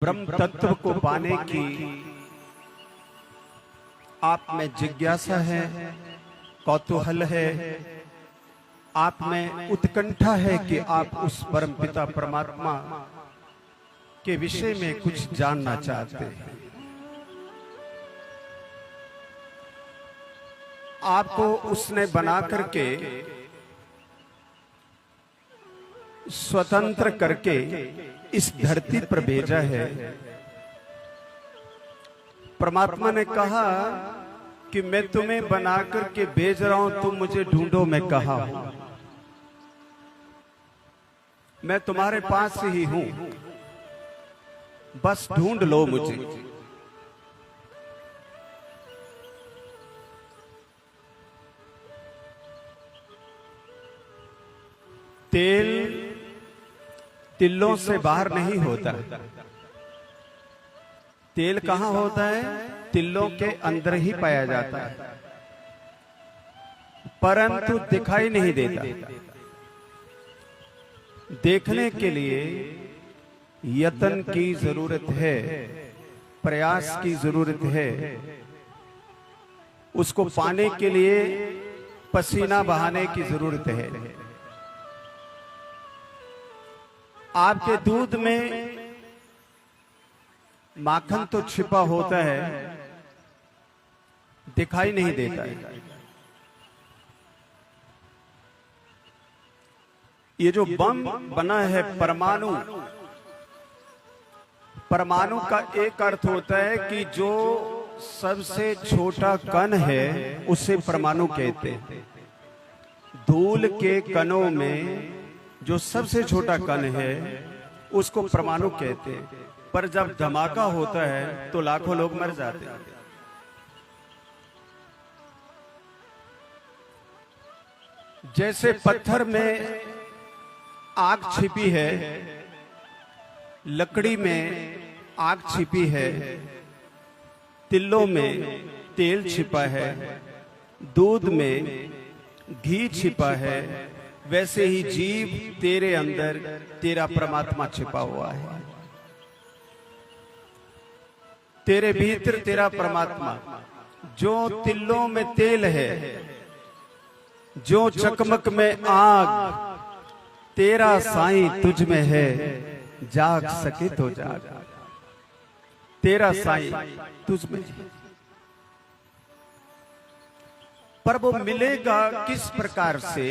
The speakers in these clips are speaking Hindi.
ब्रह्म तत्व को पाने की आप में जिज्ञासा है, कौतूहल है, आप में उत्कंठा है कि आप उस परम पिता परमात्मा के विषय में कुछ जानना चाहते हैं। आपको उसने बना करके स्वतंत्र करके इस धरती पर भेजा है। परमात्मा ने कहा कि मैं तुम्हें बना करके भेज रहा हूं, तुम मुझे ढूंढो। मैं कहा मैं तुम्हारे पास ही हूं, बस ढूंढ लो मुझे। तेल तिल्लों से बाहर नहीं होता। तेल कहां होता है? तिल्लों के अंदर ही पाया जाता है, परंतु दिखाई नहीं देता। देखने के लिए यत्न की जरूरत है, प्रयास की जरूरत है। उसको पाने के लिए पसीना बहाने की जरूरत है। आपके दूध में माखन तो छिपा होता है, दिखाई नहीं देता है। ये जो बम बना है परमाणु, परमाणु का एक अर्थ होता है कि जो सबसे छोटा कण है उसे परमाणु कहते हैं। धूल के कणों में जो सबसे छोटा कण है उसको परमाणु कहते हैं। पर जब धमाका होता है तो लाखों लोग मर जाते हैं। जैसे पत्थर में आग छिपी है, लकड़ी में आग छिपी है, तिल्लों में तेल छिपा है, दूध में घी छिपा है, वैसे ही जीव तेरे अंदर तेरा परमात्मा छिपा हुआ है। तेरे भीतर तेरा परमात्मा जो तिल्लों में तेल है, जो चकमक में आग, तेरा साईं तुझ में है, जाग सके तो जाग। तेरा साईं तुझ में है। पर वो मिलेगा किस प्रकार से?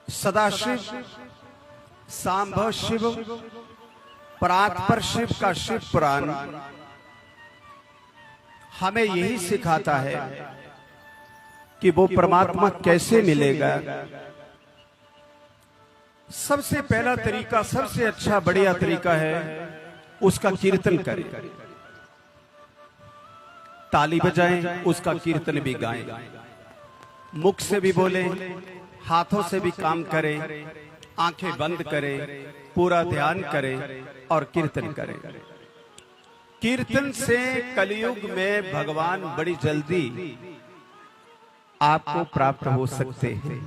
सदाशिव, सांभ शिव, परात्पर शिव का शिव पुराण हमें यही सिखाता है कि वो परमात्मा कैसे मिलेगा। सबसे पहला तरीका, सबसे अच्छा बढ़िया तरीका है उसका कीर्तन करें, ताली बजाएं, उसका कीर्तन भी गाएं, मुख से भी बोलें, हाथों से भी काम करें, आंखें बंद करें, पूरा ध्यान करें और कीर्तन करें। कीर्तन से कलयुग में भगवान बड़ी जल्दी आपको प्राप्त हो सकते हैं।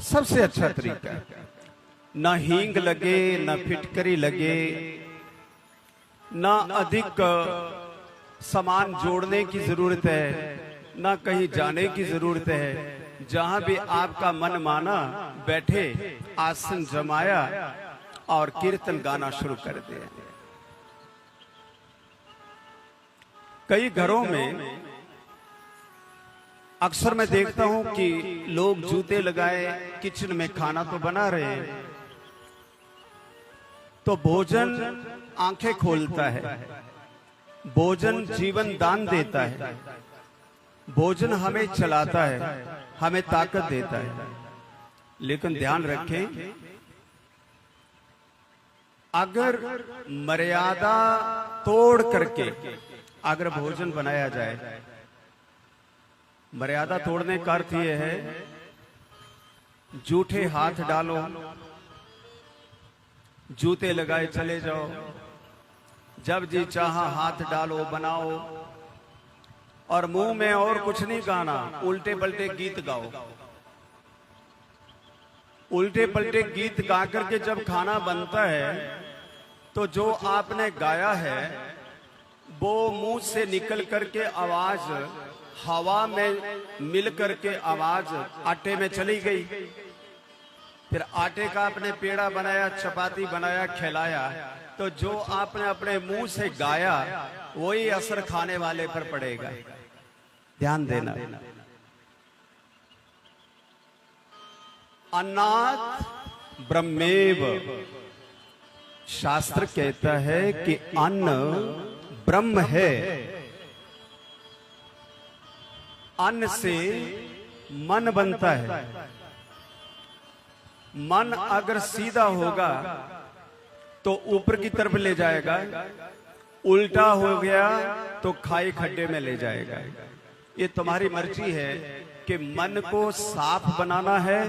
सबसे अच्छा तरीका, न हींग लगे, न फिटकरी लगे, न अधिक सामान जोड़ने की जरूरत है, न कहीं जाने की जरूरत है। जहां भी आपका मन माना, बैठे, आसन जमाया और कीर्तन गाना शुरू कर दिया। कई घरों में अक्सर मैं देखता हूं कि लोग जूते लगाए किचन में खाना तो बना रहे हैं, तो भोजन आंखें खोलता है, भोजन जीवन दान देता है, भोजन हमें चलाता है, हमें ताकत देता है। लेकिन ध्यान रखें, अगर मर्यादा तोड़ करके अगर भोजन बनाया जाए, मर्यादा तोड़ने का अर्थ यह है जूठे हाथ डालो, जूते लगाए चले जाओ, जब जी चाहा हाथ डालो, बनाओ, और मुंह में और कुछ नहीं गाना, उल्टे पलटे गीत गाओ। उल्टे पलटे गीत गा करके जब खाना बनता है तो जो आपने गाया है वो मुंह से निकल करके आवाज हवा में मिल करके आवाज आटे में चली गई। फिर आटे का आपने पेड़ा बनाया, चपाती बनाया, खिलाया, तो जो आपने अपने मुंह से गाया वही असर खाने वाले पर पड़ेगा। ध्यान देना। अन्नात् ब्रह्मेव, शास्त्र कहता है कि अन्न ब्रह्म है। अन्न से मन बनता है। मन अगर सीधा होगा तो ऊपर की तरफ ले जाएगा, उल्टा हो गया तो खाई खड्डे में ले जाएगा। ये तुम्हारी मर्जी है कि मन को साफ बनाना है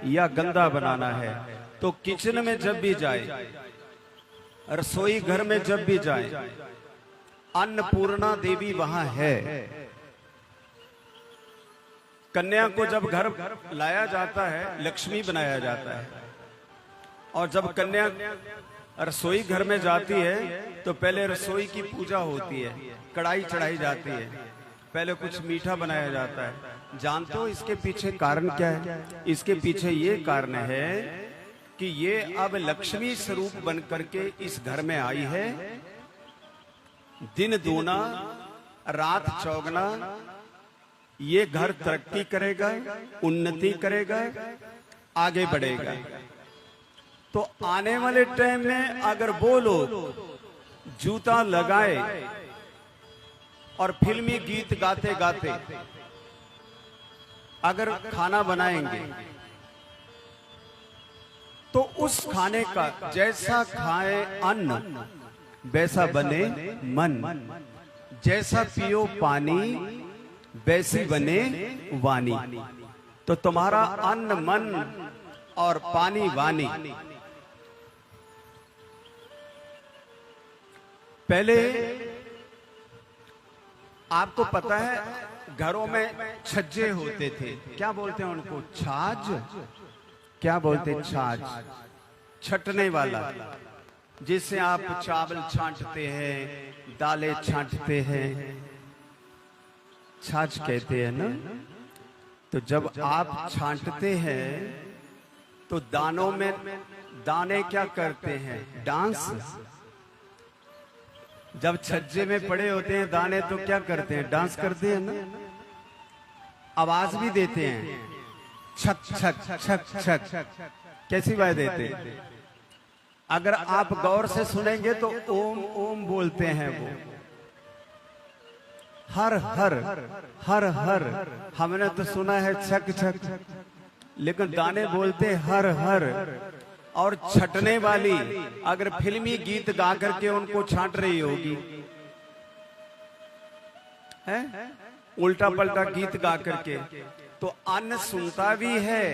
या गंदा बनाना है। तो किचन में जब भी जाए, रसोई घर में जब भी जाए, अन्नपूर्णा देवी वहां है। कन्या को जब घर लाया जाता है, लक्ष्मी बनाया जाता है। और जब कन्या रसोई घर में जाती है तो पहले रसोई की पूजा होती है, कढ़ाई चढ़ाई जाती है, पहले कुछ मीठा बनाया जाता है। जानते हो इसके पीछे कारण क्या है? इसके पीछे ये कारण है कि ये अब लक्ष्मी स्वरूप बन करके इस घर में आई है। दिन दूना रात चौगना ये घर तरक्की करेगा, उन्नति करेगा, आगे बढ़ेगा। तो आने वाले टाइम में अगर वो लोग जूता लगाए और फिल्मी गीत गाते गाते अगर खाना बनाएंगे तो उस खाने का जैसा खाए अन्न वैसा बने मन, जैसा पियो पानी वैसी बने वाणी। तो तुम्हारा अन्न मन और पानी वाणी। पहले आपको पता है घरों में छज्जे होते थे, क्या बोलते हैं उनको? छाछ। क्या बोलते? छाछ। छटने वाला, जिससे आप चावल छांटते हैं, दालें छांटते हैं, छाछ कहते हैं ना। तो जब आप छांटते हैं तो दानों में दाने क्या करते हैं? डांस। जब छज्जे में पड़े होते हैं दाने तो क्या करते हैं? डांस करते हैं ना, आवाज भी देते हैं, छक छक छक छक। कैसी आवाज देते हैं? अगर आप गौर से सुनेंगे तो ओम ओम बोलते हैं वो। हर हर हर हर, हमने तो सुना है छक छक, लेकिन दाने बोलते हर हर। और छटने वाली अगर फिल्मी गीत गा करके उनको छांट रही होगी, है उल्टा पलटा गीत गा करके, तो अन्न सुनता भी है,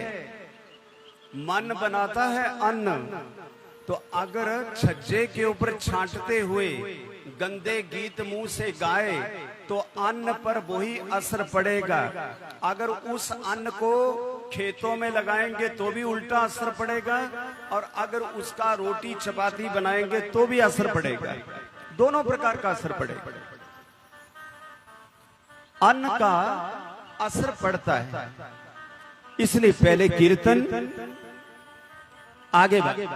मन बनाता है अन्न। तो अगर छज्जे के ऊपर छांटते हुए गंदे गीत मुंह से गाए तो अन्न पर वही असर पड़ेगा। अगर उस अन्न को खेतों में लगाएंगे तो भी उल्टा असर पड़ेगा, और अगर उसका रोटी चपाती बनाएंगे तो भी असर पड़ेगा। दोनों प्रकार का असर पड़ेगा। अन्न का असर पड़ता है। इसलिए पहले कीर्तन, आगे बढ़।